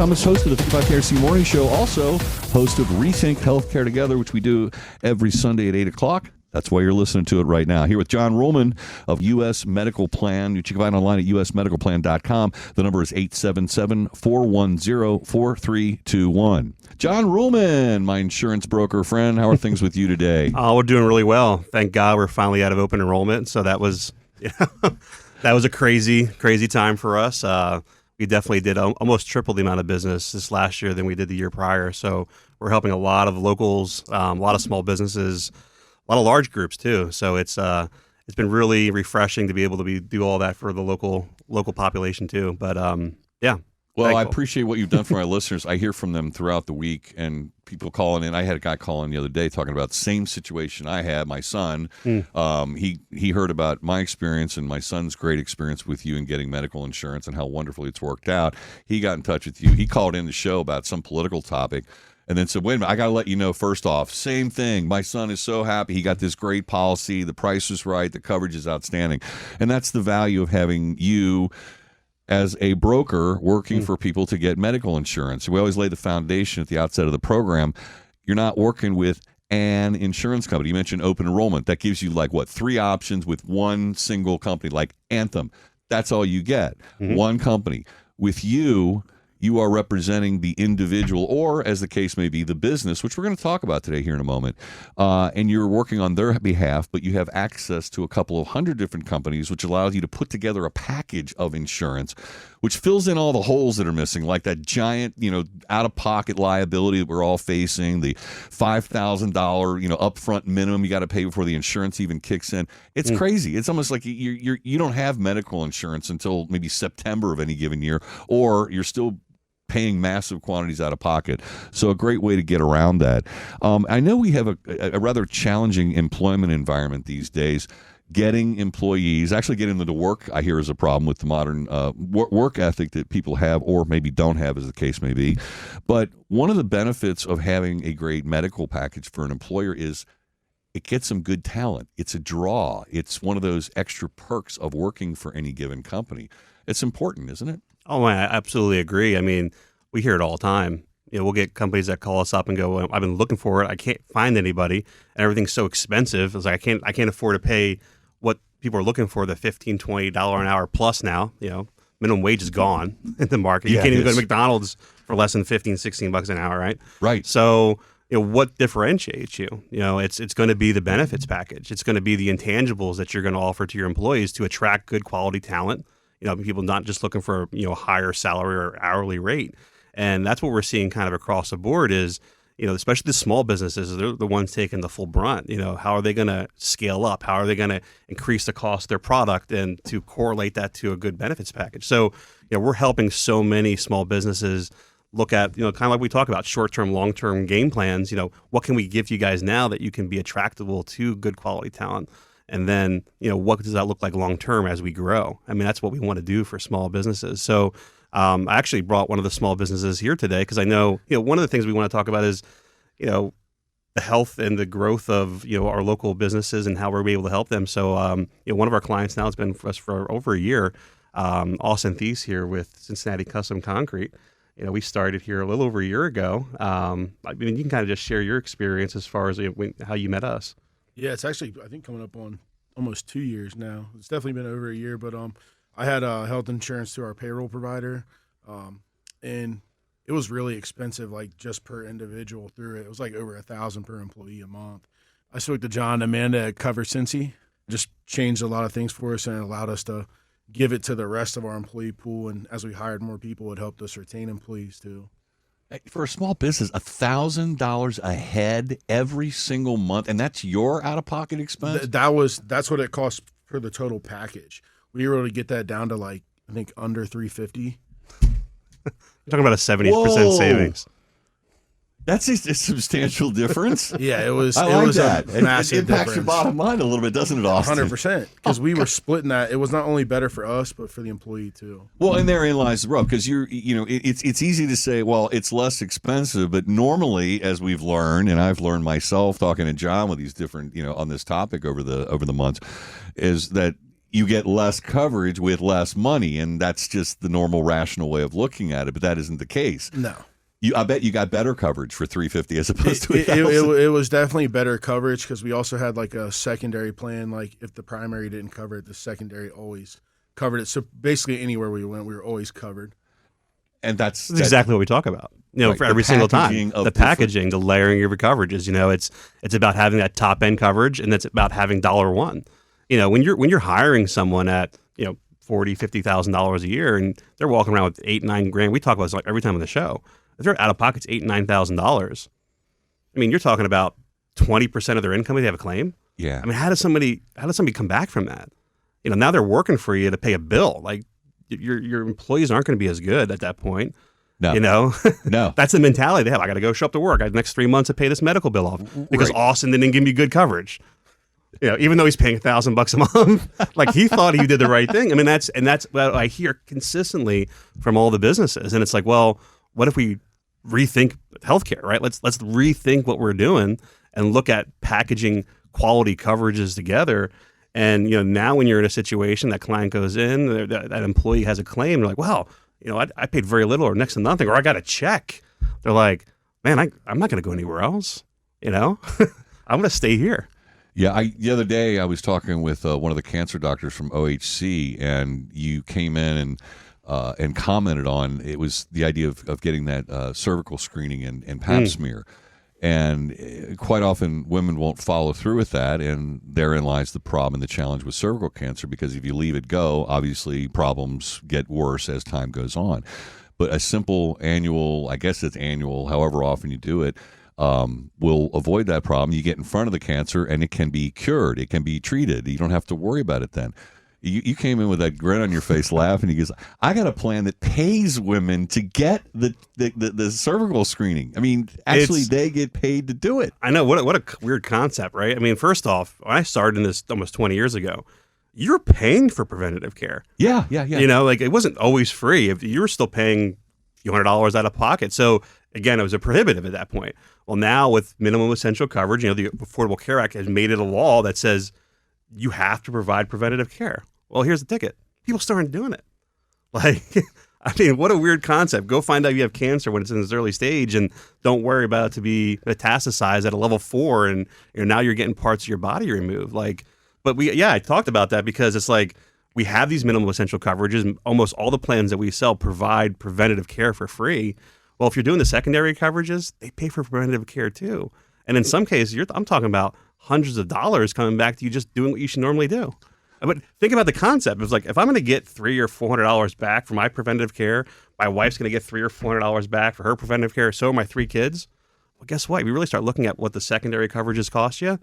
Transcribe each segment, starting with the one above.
Thomas, host of the 55 KRC Morning Show, also host of Rethink Healthcare Together, which we do every Sunday at 8 o'clock. That's why you're listening to it right now. Here with John Ruhlman of U.S. Medical Plan, which you can find online at usmedicalplan.com. The number is 877-410-4321. John Ruhlman, my insurance broker friend, how are things with you today? We're doing really well. Thank God we're finally out of open enrollment. So that was that was a crazy time for us. We definitely did almost triple the amount of business this last year than we did the year prior. So we're helping a lot of locals, a lot of small businesses, a lot of large groups too. So it's been really refreshing to be able to do all that for the local population too. But yeah. Well, thankful. I appreciate what you've done for my listeners. I hear from them throughout the week, and people calling in. I had a guy call in the other day talking about the same situation I had. My son, he heard about my experience and my son's great experience with you in getting medical insurance and how wonderfully it's worked out. He got in touch with you. He called in the show about some political topic and then said, wait a minute, I got to let you know first off, same thing. My son is so happy. He got this great policy. The price is right. The coverage is outstanding. And that's the value of having you as a broker working for people to get medical insurance. We always lay the foundation at the outset of the program. You're not working with an insurance company. You mentioned open enrollment. That gives you like, what, 3 options with one single company, like Anthem. That's all you get, one company. With you are representing the individual or, as the case may be, the business, which we're going to talk about today here in a moment. And you're working on their behalf, but you have access to a couple of 100 different companies, which allows you to put together a package of insurance, which fills in all the holes that are missing, like that giant, out-of-pocket liability that we're all facing, the $5,000, upfront minimum you got to pay before the insurance even kicks in. It's crazy. It's almost like you don't have medical insurance until maybe September of any given year, or you're still paying massive quantities out of pocket. So a great way to get around that. I know we have a rather challenging employment environment these days. Getting employees, actually getting them to work, I hear, is a problem with the modern work ethic that people have or maybe don't have, as the case may be. But one of the benefits of having a great medical package for an employer is it gets some good talent. It's a draw. It's one of those extra perks of working for any given company. It's important, isn't it? Oh, I absolutely agree. I mean, we hear it all the time. We'll get companies that call us up and go, I've been looking for it. I can't find anybody, and everything's so expensive. It's like I can't afford to pay what people are looking for, the $15, $20 an hour plus now. Minimum wage is gone in the market. You can't even go to McDonald's for less than $15, $16 an hour, right? Right. So, what differentiates you? It's going to be the benefits package. It's going to be the intangibles that you're going to offer to your employees to attract good quality talent. People not just looking for, a higher salary or hourly rate. And that's what we're seeing kind of across the board is, especially the small businesses, they're the ones taking the full brunt. How are they going to scale up? How are they going to increase the cost of their product and to correlate that to a good benefits package? So, we're helping so many small businesses look at, kind of like we talk about short-term, long-term game plans. What can we give you guys now that you can be attractable to good quality talent? And then, what does that look like long-term as we grow? I mean, that's what we want to do for small businesses. So I actually brought one of the small businesses here today because I know, one of the things we want to talk about is, the health and the growth of, our local businesses and how we're able to help them. So, one of our clients now has been for us for over a year, Austin Thies here with Cincinnati Custom Concrete. We started here a little over a year ago. I mean, you can kind of just share your experience as far as how you met us. Yeah, it's actually, I think, coming up on almost 2 years now. It's definitely been over a year, but I had health insurance through our payroll provider, and it was really expensive, like just per individual through it. It was like over $1,000 per employee a month. I spoke to John and Amanda at Cover Cincy, just changed a lot of things for us and allowed us to give it to the rest of our employee pool. And as we hired more people, it helped us retain employees too. For a small business, $1,000 a head every single month, and that's your out-of-pocket expense? That's what it cost for the total package. We were able to get that down to I think under $350. You're talking about a 70% savings. That's a substantial difference. Yeah, it was. I it like was that. A massive it impacts difference. your bottom line a little bit, doesn't it, Austin? 100%. Because we were splitting that. It was not only better for us, but for the employee too. Well, and therein lies the rub, because it's easy to say, well, it's less expensive, but normally, as we've learned, and I've learned myself talking to John with these different, on this topic over the months, is that you get less coverage with less money, and that's just the normal rational way of looking at it. But that isn't the case. No. I bet you got better coverage for $350 as opposed to it was definitely better coverage because we also had like a secondary plan. Like if the primary didn't cover it, the secondary always covered it. So basically anywhere we went, we were always covered. And that's exactly what we talk about. Right, for every single time, the packaging, the layering of your coverages. It's about having that top end coverage, and it's about having $1. When you're hiring someone at $40,000-$50,000 a year, and they're walking around with $8-9 grand. We talk about this like every time on the show. If they're out of pockets $8,000-$9,000, I mean, you're talking about 20% of their income if they have a claim. Yeah. I mean, how does somebody come back from that? Now they're working for you to pay a bill. Like your employees aren't going to be as good at that point. No. No. That's the mentality they have. I got to go show up to work. I have the next 3 months to pay this medical bill off because Right. Austin didn't give me good coverage. Even though he's paying $1,000 a month, like he thought he did the right thing. I mean, that's what I hear consistently from all the businesses. And it's like, well, what if we rethink healthcare, right? Let's rethink what we're doing and look at packaging quality coverages together. And now when you're in a situation that client goes in, that employee has a claim, they're like, well, I paid very little or next to nothing, or I got a check. They're like, man, I'm not going to go anywhere else. I'm going to stay here. Yeah, the other day I was talking with one of the cancer doctors from OHC, and you came in and commented on it was the idea of getting that cervical screening and pap smear. And quite often women won't follow through with that, and therein lies the problem and the challenge with cervical cancer, because if you leave it go, obviously problems get worse as time goes on. But a simple annual, I guess it's annual, however often you do it, will avoid that problem. You get in front of the cancer, and it can be cured. It can be treated. You don't have to worry about it then. You came in with that grin on your face, laughing. He goes, "I got a plan that pays women to get the cervical screening. I mean, actually, they get paid to do it." I know what a weird concept, right? I mean, first off, when I started in this almost 20 years ago, you're paying for preventative care. Yeah. Like it wasn't always free. If you were still paying a few $100s out of pocket, so again, it was a prohibitive at that point. Well, now with minimum essential coverage, the Affordable Care Act has made it a law that says you have to provide preventative care. Well, here's the ticket. People started doing it. Like, I mean, what a weird concept. Go find out you have cancer when it's in its early stage, and don't worry about it to be metastasized at a level 4, and now you're getting parts of your body removed. Like, but I talked about that because it's like we have these minimum essential coverages, and almost all the plans that we sell provide preventative care for free. Well, if you're doing the secondary coverages, they pay for preventative care too. And in some cases, I'm talking about hundreds of dollars coming back to you just doing what you should normally do. But think about the concept. It's like, if I'm going to get $300 or $400 back for my preventative care, my wife's going to get $300 or $400 back for her preventative care, so are my 3 kids. Well, guess what? We really start looking at what the secondary coverages cost you.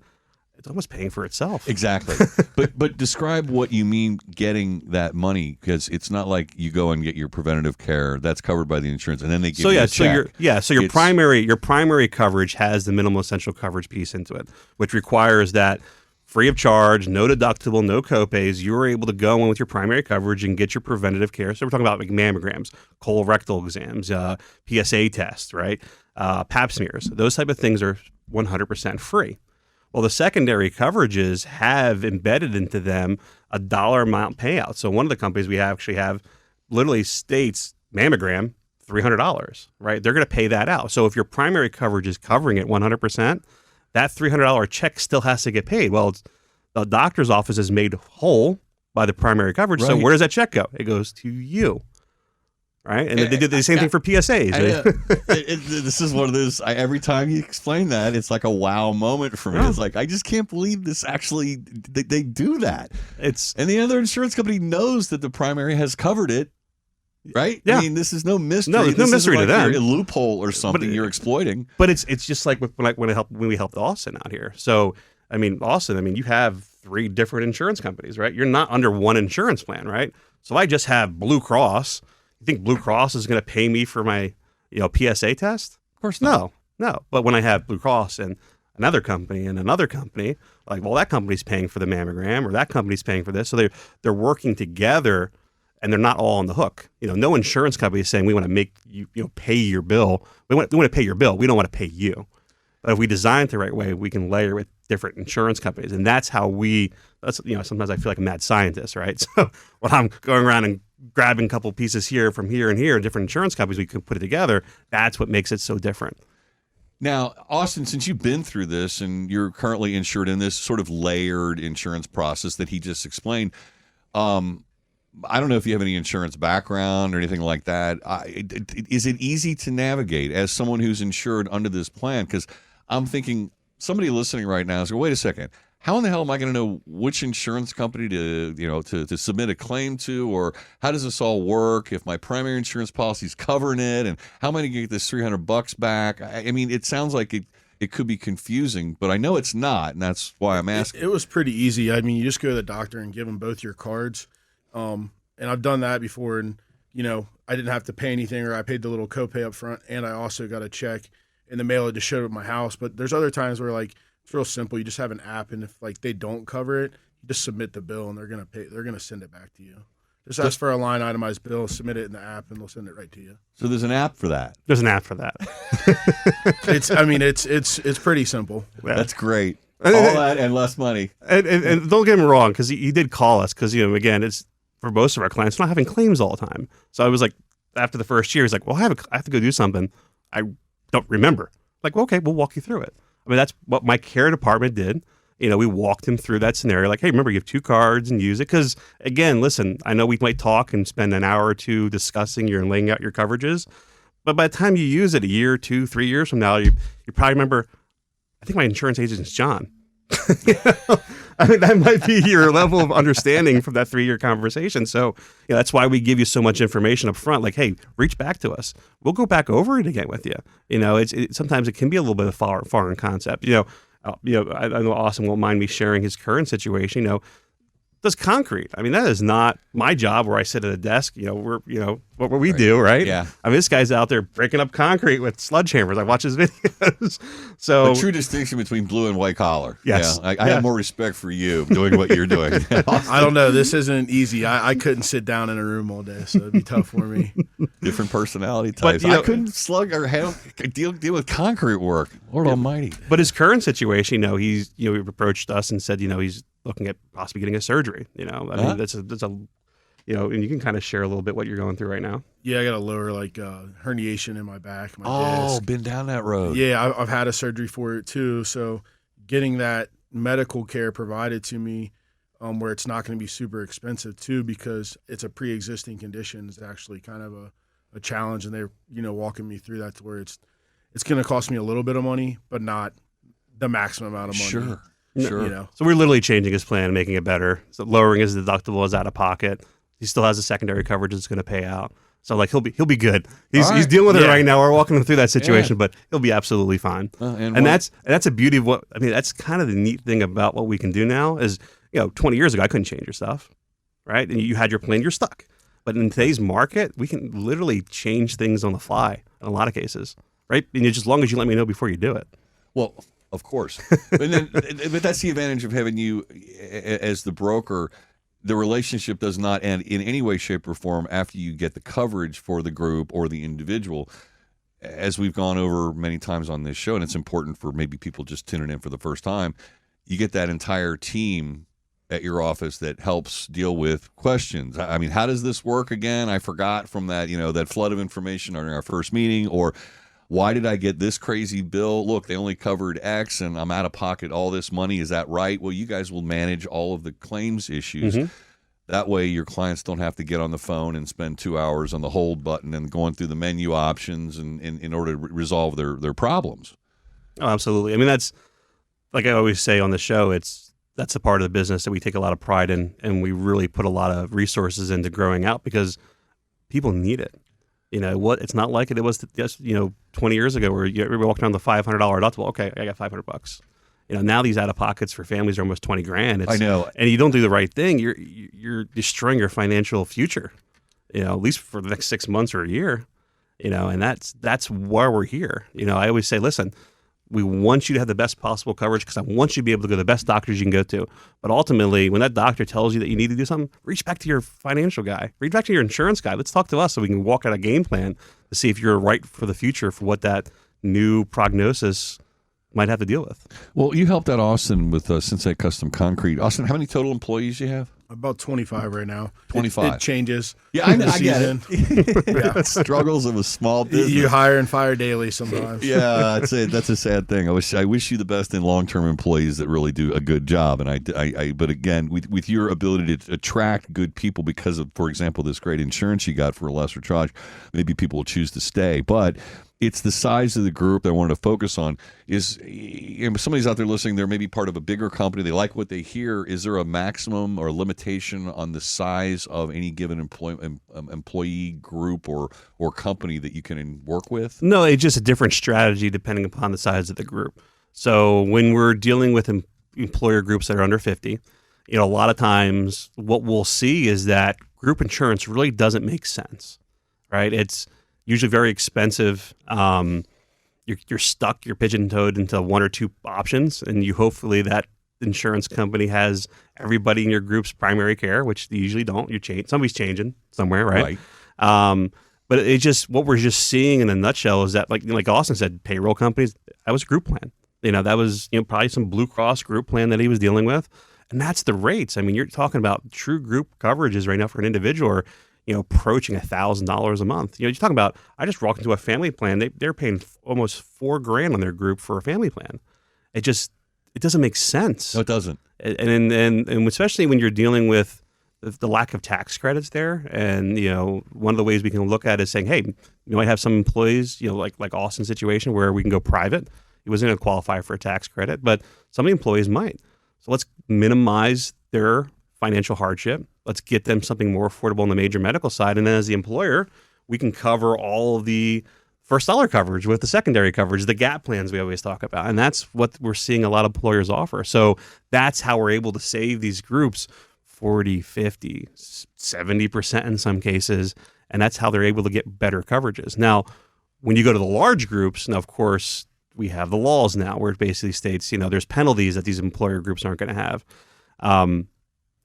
It's almost paying for itself. Exactly. But describe what you mean getting that money, because it's not like you go and get your preventative care that's covered by the insurance, and then they give you a check. So your primary coverage has the minimal essential coverage piece into it, which requires that free of charge, no deductible, no copays, you're able to go in with your primary coverage and get your preventative care. So we're talking about like mammograms, colorectal exams, PSA tests, right? Pap smears. Those type of things are 100% free. Well, the secondary coverages have embedded into them a dollar amount payout. So one of the companies we actually have literally states mammogram, $300, right? They're going to pay that out. So if your primary coverage is covering it 100%, that $300 check still has to get paid. Well, the doctor's office is made whole by the primary coverage. Right. So where does that check go? It goes to you. Right? And they did the same thing for PSAs. This is one of those, every time you explain that, it's like a wow moment for me. Yeah. It's like, I just can't believe this actually, they do that. And the other insurance company knows that the primary has covered it, right? Yeah. I mean, this is no mystery. No, there's no This mystery isn't to like them. you're a loophole or something you're exploiting. But it's just like when we helped Austin out here. So, I mean, Austin, you have 3 different insurance companies, right? You're not under one insurance plan, right? So I just have Blue Cross. You think Blue Cross is going to pay me for my, PSA test? Of course not. No. But when I have Blue Cross and another company, like, well, that company's paying for the mammogram, or that company's paying for this. So they're working together, and they're not all on the hook. No insurance company is saying we want to make you, pay your bill. We want to pay your bill. We don't want to pay you. But if we design it the right way, we can layer it different insurance companies. And that's how sometimes I feel like a mad scientist, right? So when I'm going around and grabbing a couple pieces here from here and here, different insurance companies, we can put it together. That's what makes it so different. Now, Austin, since you've been through this and you're currently insured in this sort of layered insurance process that he just explained, I don't know if you have any insurance background or anything like that. Is it easy to navigate as someone who's insured under this plan? Because I'm thinking somebody listening right now is going, wait a second, how in the hell am I going to know which insurance company to submit a claim to, or how does this all work if my primary insurance policy is covering it, and how am I going to get this $300 back? I mean, it sounds like it could be confusing, but I know it's not, and that's why I'm asking. It was pretty easy. I mean, you just go to the doctor and give them both your cards. And I've done that before, and I didn't have to pay anything, or I paid the little copay up front, and I also got a check in the mail. It just showed up at my house. But there's other times where it's real simple. You just have an app, and if they don't cover it, you just submit the bill, and they're gonna pay. They're gonna send it back to you. Just ask for a line itemized bill, submit it in the app, and they'll send it right to you. So there's an app for that. There's an app for that. It's pretty simple. Yeah. That's great. All that and less money. And don't get me wrong, because he did call us, because again, it's for most of our clients, we're not having claims all the time. So I was like, after the first year, he's like, well, I have to go do something. I don't remember. Like, well, okay, we'll walk you through it. I mean, that's what my care department did. We walked him through that scenario. Like, hey, remember, you have 2 cards and use it. Because, again, listen, I know we might talk and spend an hour or two discussing and laying out your coverages. But by the time you use it a year, 2, 3 years from now, you probably remember, I think my insurance agent is John. I mean, that might be your level of understanding from that 3-year conversation. So, that's why we give you so much information up front. Like, hey, reach back to us. We'll go back over it again with you. Sometimes it can be a little bit of foreign concept. I know Austin won't mind me sharing his current situation. Does concrete. I mean, that is not my job where I sit at a desk. We're what we do, right? Yeah. I mean, this guy's out there breaking up concrete with sledgehammers. I watch his videos. So the true distinction between blue and white collar. Yes. Yeah, I have more respect for you doing what you're doing. I don't know. This isn't easy. I couldn't sit down in a room all day, so it'd be tough for me. Different personality types. I couldn't slug or deal with concrete work. Lord Almighty. But his current situation, he approached us and said, he's looking at possibly getting a surgery. I mean, that's a and you can kind of share a little bit what you're going through right now. Yeah, I got a lower herniation in my back, my disc. Been down that road. Yeah, I've had a surgery for it too. So getting that medical care provided to me, where it's not going to be super expensive too, because it's a pre-existing condition, is actually kind of a challenge. And they're walking me through that to where it's going to cost me a little bit of money, but not the maximum amount of money. Sure. So we're literally changing his plan, making it better. So lowering his deductible is out of pocket. He still has a secondary coverage that's going to pay out. So he'll be good. He's dealing with it right now. We're walking him through that situation, but he'll be absolutely fine. And that's a beauty of that's kind of the neat thing about what we can do now is, 20 years ago, I couldn't change your stuff, right? And you had your plan, you're stuck. But in today's market, we can literally change things on the fly in a lot of cases, right? And just as long as you let me know before you do it. Well, of course. But that's the advantage of having you as the broker. The relationship does not end in any way, shape, or form after you get the coverage for the group or the individual. As we've gone over many times on this show, and it's important for maybe people just tuning in for the first time, you get that entire team at your office that helps deal with questions. I mean, how does this work again? I forgot from that, that flood of information during our first meeting, or why did I get this crazy bill? Look, they only covered X and I'm out of pocket all this money. Is that right? Well, you guys will manage all of the claims issues. Mm-hmm. That way your clients don't have to get on the phone and spend 2 hours on the hold button and going through the menu options in order to resolve their problems. Oh, absolutely. I mean, that's, like I always say on the show, that's a part of the business that we take a lot of pride in, and we really put a lot of resources into growing out because people need it. It's not like it was just 20 years ago where everybody walked around the $500 deductible. Okay, I got $500. Now these out of pockets for families are almost $20,000. I know, and you don't do the right thing, you're destroying your financial future. At least for the next 6 months or a year. And that's why we're here. I always say, listen, we want you to have the best possible coverage because I want you to be able to go to the best doctors you can go to. But ultimately, when that doctor tells you that you need to do something, reach back to your financial guy. Reach back to your insurance guy. Let's talk to us so we can walk out a game plan to see if you're right for the future for what that new prognosis might have to deal with. Well, you helped out Austin with Cincinnati Custom Concrete. Austin, how many total employees you have? About 25 right now. 25. It changes. Yeah, I get season. it. Yeah. Struggles of a small business. You hire and fire daily sometimes. Yeah, that's a sad thing. I wish you the best in long-term employees that really do a good job. And but again, with your ability to attract good people because of, for example, this great insurance you got for a lesser charge, maybe people will choose to stay. But it's the size of the group that I wanted to focus on. Is somebody's out there listening, they're maybe part of a bigger company, they like what they hear. Is there a maximum or limitation on the size of any given employee group or company that you can work with? No, it's just a different strategy depending upon the size of the group. So when we're dealing with employer groups that are under 50, a lot of times what we'll see is that group insurance really doesn't make sense, right? It's usually very expensive. You're stuck, you're pigeon-toed into one or two options, and hopefully that insurance company has everybody in your group's primary care, which they usually don't. Somebody's changing somewhere, right? But it's just what we're just seeing in a nutshell is that, like Austin said, payroll companies, that was a group plan. That was probably some Blue Cross group plan that he was dealing with, and that's the rates. I mean, you're talking about true group coverages right now for an individual are, approaching $1,000 a month. You're talking about, I just walked into a family plan. They're paying almost $4,000 on their group for a family plan. It doesn't make sense. No, it doesn't. And especially when you're dealing with the lack of tax credits there. And, one of the ways we can look at it is saying, hey, you might have some employees, like Austin's situation where we can go private. He wasn't going to qualify for a tax credit, but some of the employees might. So let's minimize their financial hardship. Let's get them something more affordable on the major medical side. And then as the employer, we can cover all of the first dollar coverage with the secondary coverage, the gap plans we always talk about. And that's what we're seeing a lot of employers offer. So that's how we're able to save these groups 40, 50, 70% in some cases. And that's how they're able to get better coverages. Now, when you go to the large groups, now, of course, we have the laws now where it basically states, there's penalties that these employer groups aren't going to have.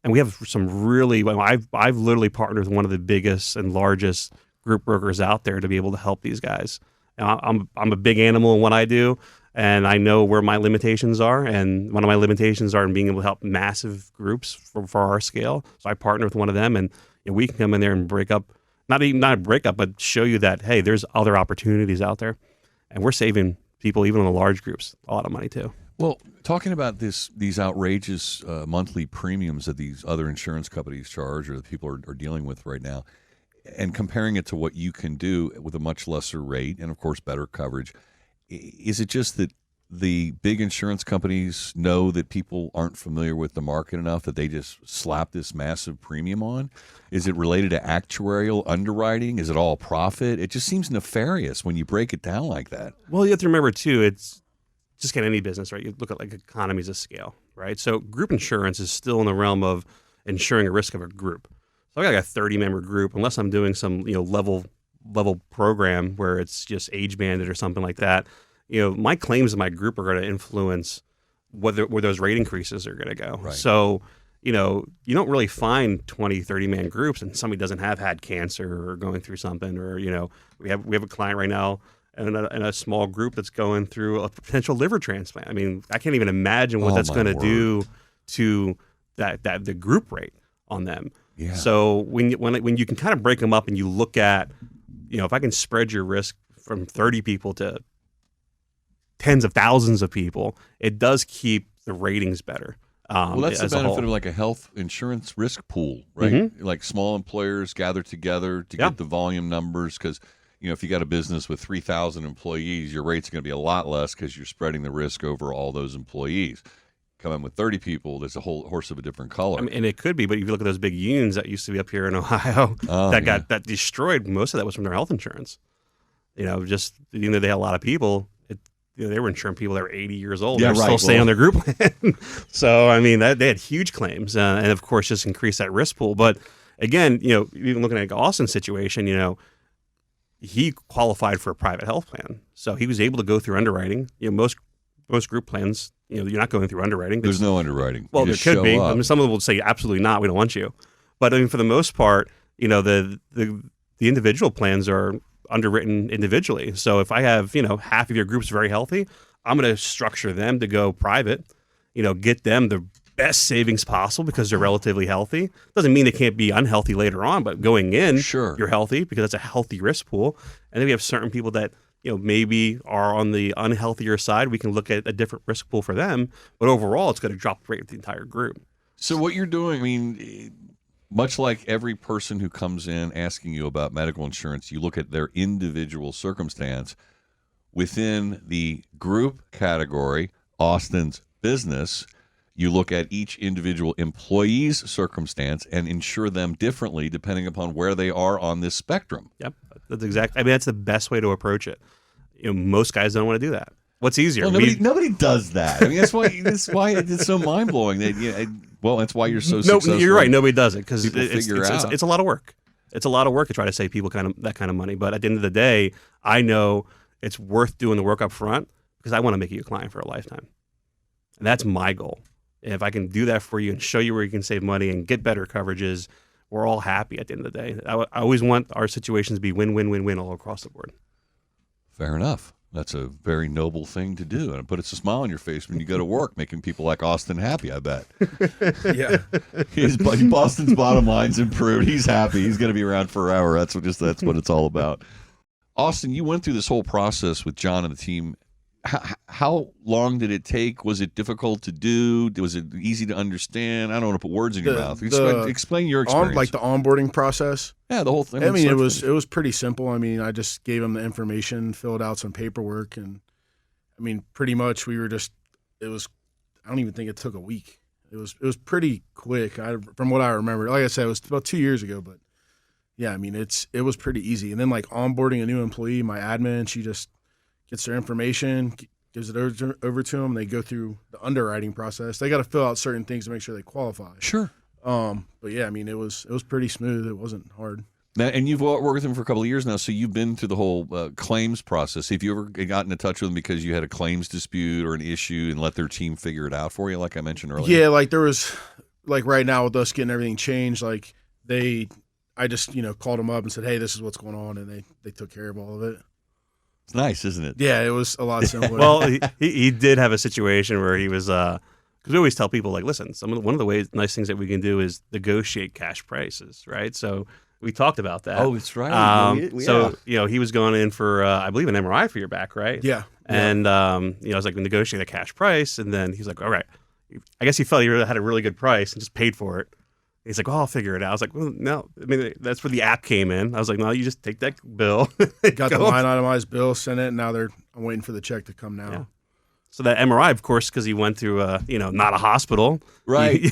And we have some really, I've literally partnered with one of the biggest and largest group brokers out there to be able to help these guys. I'm a big animal in what I do, and I know where my limitations are. And one of my limitations are in being able to help massive groups for our scale. So I partner with one of them, and we can come in there and not break up, but show you that, hey, there's other opportunities out there. And we're saving people, even in the large groups, a lot of money too. Well, talking about these outrageous monthly premiums that these other insurance companies charge or that people are dealing with right now, and comparing it to what you can do with a much lesser rate and, of course, better coverage, is it just that the big insurance companies know that people aren't familiar with the market enough that they just slap this massive premium on? Is it related to actuarial underwriting? Is it all profit? It just seems nefarious when you break it down like that. Well, you have to remember, too, it's just get any business, right? You look at economies of scale, right? So group insurance is still in the realm of insuring a risk of a group. So I got a 30-member group, unless I'm doing some level program where it's just age banded or something like that. My claims in my group are going to influence where those rate increases are going to go. Right. So you don't really find 20, 30-man groups and somebody doesn't have had cancer or going through something, or we have a client right now in a small group that's going through a potential liver transplant. I mean, I can't even imagine what that's going to do to the group rate on them. Yeah. So when you can kind of break them up and you look at, if I can spread your risk from 30 people to tens of thousands of people, it does keep the ratings better. Well, that's the benefit of like a health insurance risk pool, right? Mm-hmm. Like small employers gather together to get the volume numbers because, if you got a business with 3,000 employees, your rate's going to be a lot less because you're spreading the risk over all those employees. Come in with 30 people, there's a whole horse of a different color. I mean, and it could be, but if you look at those big unions that used to be up here in Ohio that destroyed, most of that was from their health insurance. Just they had a lot of people. They were insuring people that were 80 years old. They're still staying on their group plan. So, I mean, they had huge claims, and of course, just increased that risk pool. But again, even looking at Austin's situation, he qualified for a private health plan, so he was able to go through underwriting. Most group plans, you're not going through underwriting. There's no underwriting. Well, there could be. I mean, some of them will say absolutely not. We don't want you. But I mean, for the most part, the individual plans are underwritten individually. So if I have, half of your group's very healthy, I'm going to structure them to go private, get them the best savings possible because they're relatively healthy. Doesn't mean they can't be unhealthy later on, but going in, Sure. you're healthy because that's a healthy risk pool. And then we have certain people that, maybe are on the unhealthier side. We can look at a different risk pool for them, but overall it's going to drop the rate of the entire group. So what you're doing, I mean, much like every person who comes in asking you about medical insurance, you look at their individual circumstance. Within the group category, Austin's business, you look at each individual employee's circumstance and insure them differently depending upon where they are on this spectrum. Yep, that's the best way to approach it. Most guys don't want to do that. What's easier? Well, nobody does that. I mean, that's why it's so mind blowing. That's why you're so successful. You're right. Nobody does it because it's a lot of work. It's a lot of work to try to save people that kind of money. But at the end of the day, I know it's worth doing the work up front because I want to make you a client for a lifetime, and that's my goal. And if I can do that for you and show you where you can save money and get better coverages, we're all happy at the end of the day. I always want our situations to be win-win-win-win all across the board. Fair enough. That's a very noble thing to do, and it puts a smile on your face when you go to work, making people like Austin happy, I bet. Yeah. Boston's bottom line's improved. He's happy. He's going to be around forever. That's what it's all about. Austin, you went through this whole process with John and the team. How long did it take? Was it difficult to do? Was it easy to understand? I don't want to put words in your mouth. Explain your experience. Like the onboarding process. Yeah, the whole thing. I mean, it was pretty simple. I mean, I just gave them the information, filled out some paperwork, and I mean, pretty much I don't even think it took a week. It was pretty quick. From what I remember, like I said, it was about 2 years ago, but yeah, I mean, it was pretty easy. And then like onboarding a new employee, my admin, she just gets their information, gives it over to them. They go through the underwriting process. They got to fill out certain things to make sure they qualify. Sure. But yeah, I mean, it was pretty smooth. It wasn't hard. Now, and you've worked with them for a couple of years now, so you've been through the whole claims process. Have you ever gotten in touch with them because you had a claims dispute or an issue and let their team figure it out for you, like I mentioned earlier? Yeah, like there was, like right now with us getting everything changed, like I just called them up and said, hey, this is what's going on, and they took care of all of it. It's nice, isn't it? Yeah, it was a lot simpler. Well, he did have a situation where he was because we always tell people, like, listen, one of the nice things that we can do is negotiate cash prices, right? So we talked about that. Oh, it's right. So he was going in for I believe an MRI for your back, right? Yeah. And I was like, negotiate a cash price, and then he's like, all right. I guess he felt he had a really good price and just paid for it. He's like, I'll figure it out. I was like, well, no. I mean, that's where the app came in. I was like, no, you just take that bill. Got the line itemized bill, sent it, and now I'm waiting for the check to come now. Yeah. So that MRI, of course, because he went through, not a hospital. Right.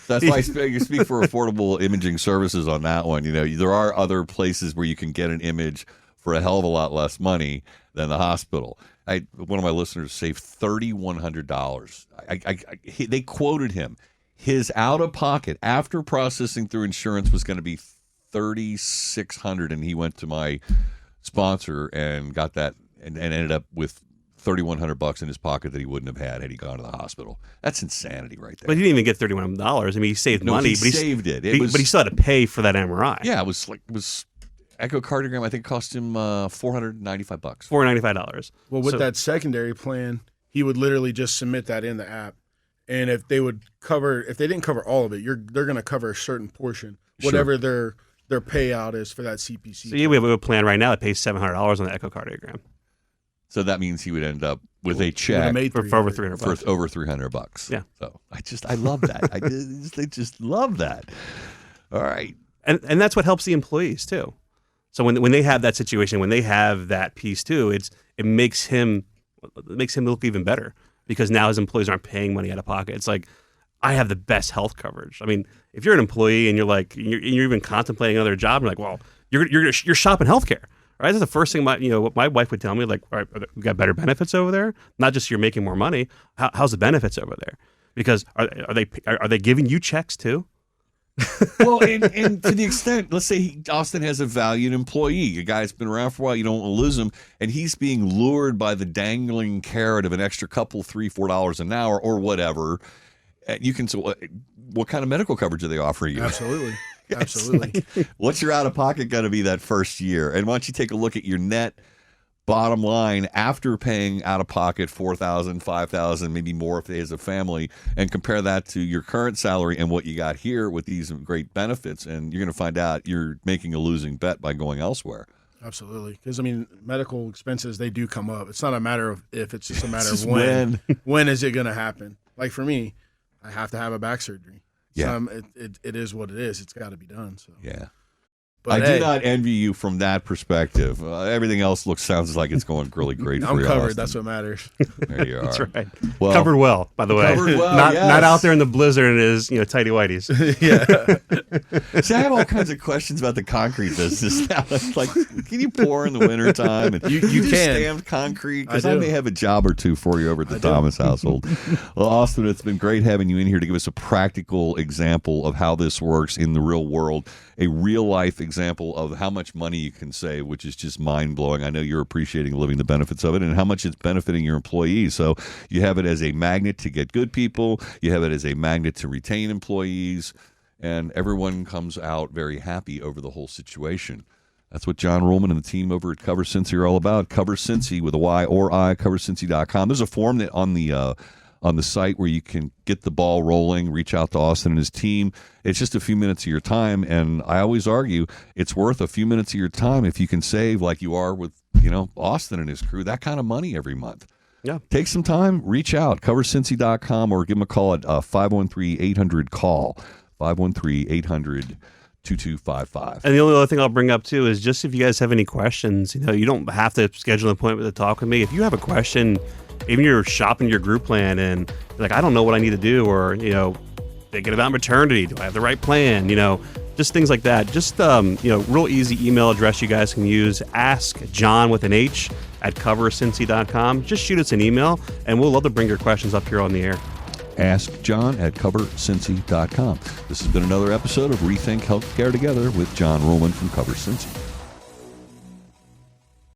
That's why you speak for affordable imaging services on that one. There are other places where you can get an image for a hell of a lot less money than the hospital. One of my listeners saved $3,100. They quoted him. His out-of-pocket after processing through insurance was going to be $3,600, and he went to my sponsor and got that, and ended up with $3,100 in his pocket that he wouldn't have had he gone to the hospital. That's insanity, right there. But he didn't even get $3,100. I mean, he saved money. He saved it. But he still had to pay for that MRI. Yeah, it was echocardiogram. I think cost him $495. $495. Well, with that secondary plan, he would literally just submit that in the app. And if they didn't cover all of it, they're going to cover a certain portion, whatever their payout is for that CPC. So we have a plan right now that pays $700 on the echocardiogram. So that means he would end up with a check for over $300. For over $300. Yeah. So I love that. I just love that. All right. And that's what helps the employees too. So when they have that situation, when they have that piece too, it makes him look even better. Because now his employees aren't paying money out of pocket. It's like, I have the best health coverage. I mean, if you're an employee and you're even contemplating another job, you're like, well, you're shopping healthcare, right? That's the first thing what my wife would tell me, like, all right, we got better benefits over there. Not just you're making more money. How's the benefits over there? Because are they giving you checks too? Well, and to the extent, let's say Austin has a valued employee, a guy that's been around for a while, you don't want to lose him, and he's being lured by the dangling carrot of an extra couple, $3-4 an hour or whatever. You can say, what kind of medical coverage are they offering you? Absolutely. Absolutely. Like, what's your out-of-pocket going to be that first year? And why don't you take a look at your net bottom line, after paying out of pocket $4,000, $5,000, maybe more if they has a family, and compare that to your current salary and what you got here with these great benefits, and you're going to find out you're making a losing bet by going elsewhere. Absolutely. Because, I mean, medical expenses, they do come up. It's not a matter of if, it's just a matter It's of just when. When is it going to happen? Like for me, I have to have a back surgery. Yeah. So it is what it is. It's got to be done. So Yeah. But I hey, do not envy you from that perspective. Everything else sounds like it's going really great for I'm you, covered. Austin. That's what matters. There you are. That's right. Well, Covered well, by the way. Covered well, not yes. out there in the blizzard and his tighty whities. Yeah. See, I have all kinds of questions about the concrete business now. Like, can you pour in the wintertime? And You do can. stamped concrete? Because I I do. may have a job or two for you over at the Thomas household. Well, Austin, it's been great having you in here to give us a practical example of how this works in the real world, a real life example of how much money you can save, which is just mind blowing. I know you're appreciating living the benefits of it and how much it's benefiting your employees. So you have it as a magnet to get good people, you have it as a magnet to retain employees, and everyone comes out very happy over the whole situation. That's what John Ruhlman and the team over at Cover Cincy are all about. Cover Cincy with a Y or I, covercincy.com. There's a form that on the site where you can get the ball rolling, reach out to Austin and his team. It's just a few minutes of your time, and I always argue it's worth a few minutes of your time if you can save, like you are with Austin and his crew, that kind of money every month. Yeah. Take some time, reach out, covercincy.com, or give them a call at 513-800-CALL, 513-800-2255. And the only other thing I'll bring up too is just if you guys have any questions, you don't have to schedule an appointment to talk with me. If you have a question, even you're shopping your group plan and you're like, I don't know what I need to do, or thinking about maternity, do I have the right plan? Just things like that. Just real easy email address you guys can use. Ask John with an H at covercincy.com. Just shoot us an email, and we'll love to bring your questions up here on the air. Ask John at covercincy.com. This has been another episode of Rethink Healthcare Together with John Ruhlman from Cover Cincy.